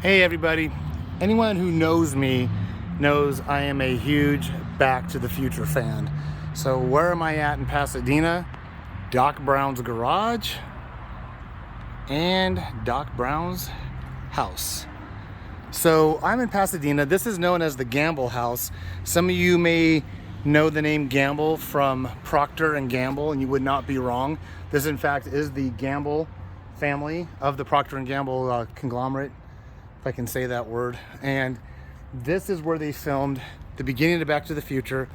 Hey everybody, anyone who knows me knows I am a huge Back to the Future fan. So where am I at in Pasadena? Doc Brown's garage and Doc Brown's house. So I'm in Pasadena. This is known as the Gamble House. Some of you may know the name Gamble from Procter and Gamble, and you would not be wrong. This in fact is the Gamble family of the Procter and Gamble conglomerate, if I can say that word. And this is where they filmed the beginning of Back to the Future.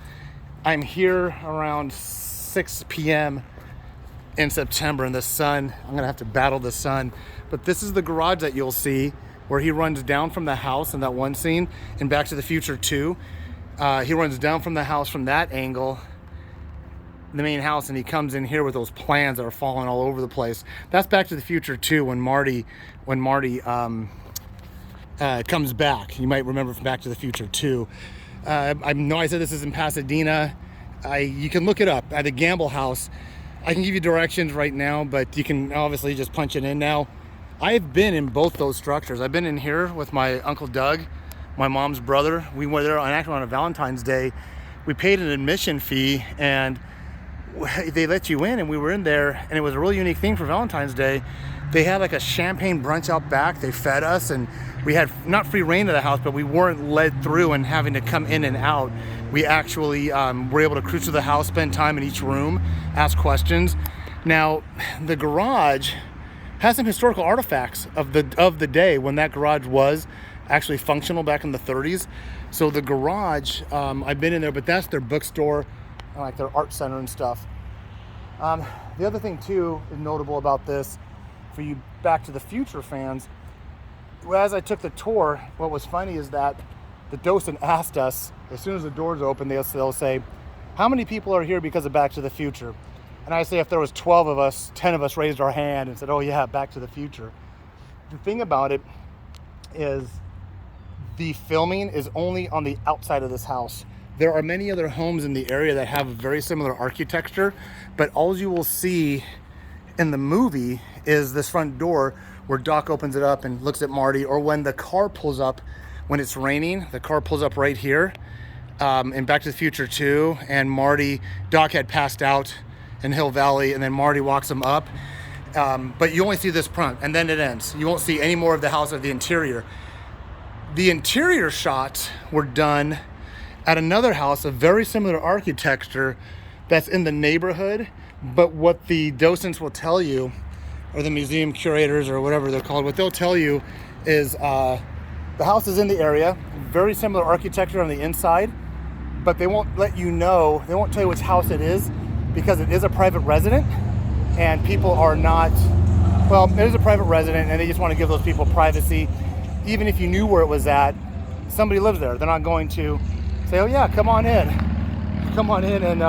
I'm here around 6 p.m. in September, and the sun, I'm gonna have to battle the sun. But this is the garage that you'll see where he runs down from the house in that one scene in Back to the Future 2. He runs down from the house from that angle, the main house, and he comes in here with those plans that are falling all over the place. That's Back to the Future 2 when Marty comes back. You might remember from Back to the Future 2. I know I said this is in Pasadena. You can look it up at the Gamble House. I can give you directions right now, but you can obviously just punch it in now. I've been in both those structures. I've been in here with my Uncle Doug, my mom's brother. We were there actually on a Valentine's Day. We paid an admission fee and they let you in, and we were in there, and it was a really unique thing for Valentine's Day. They had like a champagne brunch out back. They fed us, and we had not free reign of the house, but we weren't led through and having to come in and out. We actually were able to cruise through the house, spend time in each room, ask questions. Now, the garage has some historical artifacts of the day when that garage was actually functional back in the 30s. So the garage, I've been in there, but that's their bookstore, like their art center and stuff. The other thing too is notable about this for you Back to the Future fans. As I took the tour, what was funny is that the docent asked us, as soon as the doors open, they'll say, how many people are here because of Back to the Future? And I say, if there was 12 of us, 10 of us raised our hand and said, oh yeah, Back to the Future. The thing about it is the filming is only on the outside of this house. There are many other homes in the area that have very similar architecture, but all you will see in the movie is this front door where Doc opens it up and looks at Marty, or when the car pulls up, when it's raining, the car pulls up right here in Back to the Future 2, and Doc had passed out in Hill Valley, and then Marty walks him up. But you only see this front, and then it ends. You won't see any more of the house or the interior. The interior shots were done at another house of very similar architecture that's in the neighborhood, but what the docents will tell you, or the museum curators or whatever they're called, what they'll tell you is the house is in the area, very similar architecture on the inside, but they won't let you know, they won't tell you which house it is because it is a private resident and people are not, well, it is a private resident and they just want to give those people privacy. Even if you knew where it was at, somebody lives there. They're not going to say, oh yeah, come on in and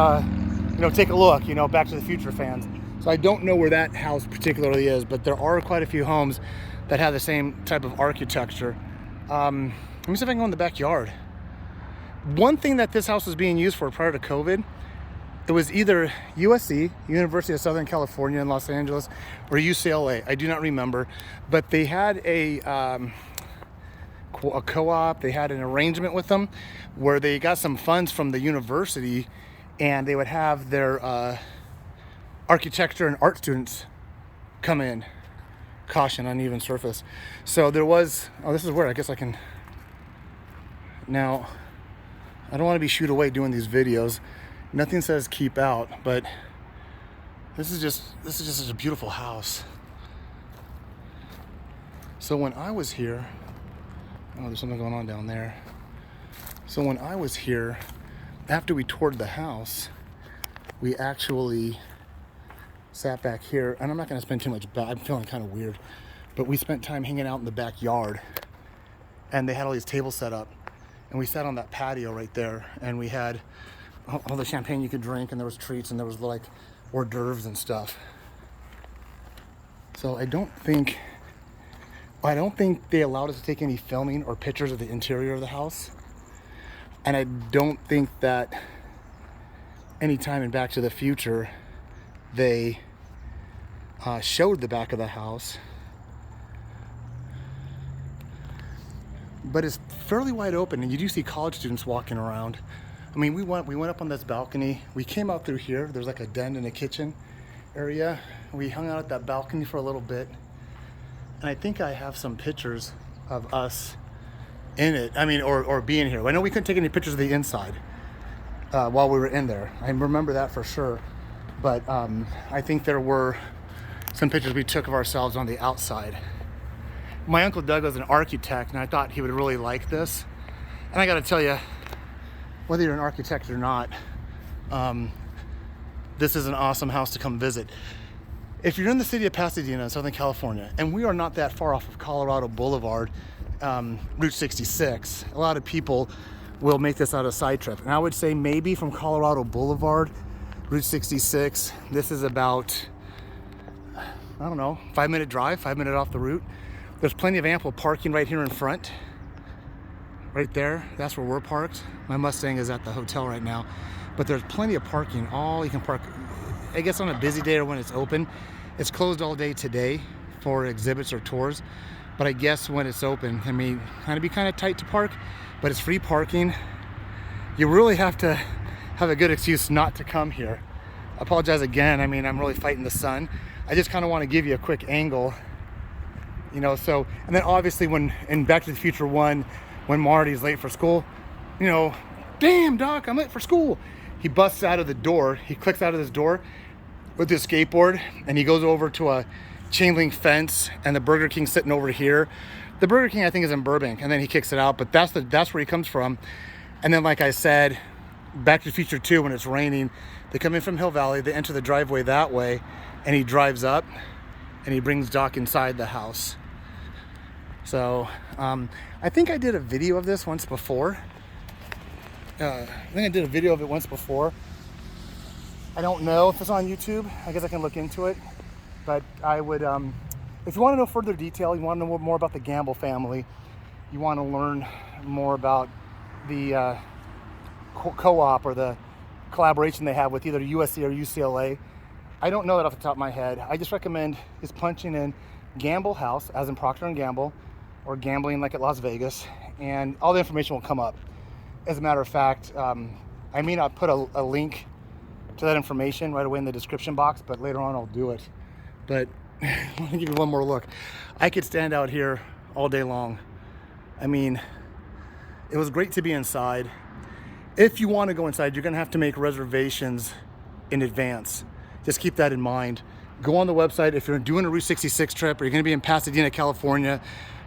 take a look, Back to the Future fans. So I don't know where that house particularly is, but there are quite a few homes that have the same type of architecture. Let me see if I can go in the backyard. One thing that this house was being used for prior to COVID, it was either USC, University of Southern California in Los Angeles, or UCLA. I do not remember, but they had a co-op. They had an arrangement with them where they got some funds from the university, and they would have their architecture and art students come in. Caution, uneven surface. So there was, this is where I guess I can, now, I don't want to be shooed away doing these videos. Nothing says keep out, but this is just such a beautiful house. So when I was here, oh, there's something going on down there. So when I was here, after we toured the house, we actually sat back here, and I'm not going to spend too much, I'm feeling kind of weird, but we spent time hanging out in the backyard, and they had all these tables set up, and we sat on that patio right there, and we had all the champagne you could drink, and there was treats, and there was like hors d'oeuvres and stuff. So I don't think they allowed us to take any filming or pictures of the interior of the house. And I don't think that any time in Back to the Future they showed the back of the house. but it's fairly wide open, and you do see college students walking around. I mean, we went up on this balcony. We came out through here. There's like a den and a kitchen area. We hung out at that balcony for a little bit, and I think I have some pictures of us in it. I mean, or being here. I know we couldn't take any pictures of the inside while we were in there. I remember that for sure. But I think there were some pictures we took of ourselves on the outside. My Uncle Doug was an architect, and I thought he would really like this. And I got to tell you, whether you're an architect or not, this is an awesome house to come visit. If you're in the city of Pasadena, Southern California, and we are not that far off of Colorado Boulevard, Route 66, a lot of people will make this out a side trip. And I would say maybe from Colorado Boulevard, Route 66, this is about, I don't know, 5-minute drive, 5 minute off the route. There's plenty of ample parking right here in front. Right there, that's where we're parked. My Mustang is at the hotel right now, but there's plenty of parking. You can park, I guess on a busy day or when it's open. It's closed all day today for exhibits or tours, but I guess when it's open, I mean, be kind of tight to park, but it's free parking. You really have to have a good excuse not to come here. I apologize again. I mean, I'm really fighting the sun. I just kind of want to give you a quick angle, you know. So, and then obviously in Back to the Future 1, when Marty's late for school, you know, damn Doc, I'm late for school. He busts out of the door. He clicks out of this door with his skateboard, and he goes over to a chain link fence, and the Burger King sitting over here. The Burger King, I think, is in Burbank, and then he kicks it out, but that's where he comes from. And then, like I said, Back to the Future 2, when it's raining, they come in from Hill Valley, they enter the driveway that way, and he drives up, and he brings Doc inside the house. So, I think I did a video of this once before. I don't know if it's on YouTube. I guess I can look into it. But I would, if you want to know further detail, you want to know more about the Gamble family, you want to learn more about the co-op or the collaboration they have with either USC or UCLA. I don't know that off the top of my head. I just recommend just punching in Gamble House, as in Procter & Gamble, or gambling like at Las Vegas, and all the information will come up. As a matter of fact, I may not put a link to that information right away in the description box, but later on I'll do it. But I want to give you one more look. I could stand out here all day long. I mean, it was great to be inside. If you want to go inside, you're going to have to make reservations in advance. Just keep that in mind. Go on the website. If you're doing a Route 66 trip, or you're going to be in Pasadena, California,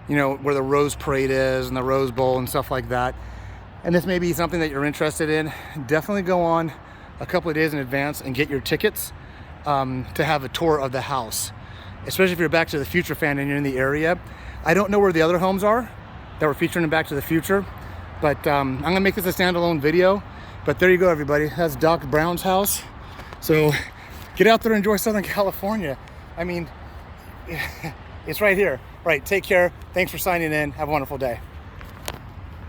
you know, where the Rose Parade is and the Rose Bowl and stuff like that, and this may be something that you're interested in, definitely go on a couple of days in advance and get your tickets to have a tour of the house, especially if you're a Back to the Future fan and you're in the area. I don't know where the other homes are that we're featuring in Back to the Future, but I'm gonna make this a standalone video. But there you go, everybody. That's Doc Brown's house. So get out there and enjoy Southern California. I mean, it's right here. Right, take care. Thanks for signing in. Have a wonderful day.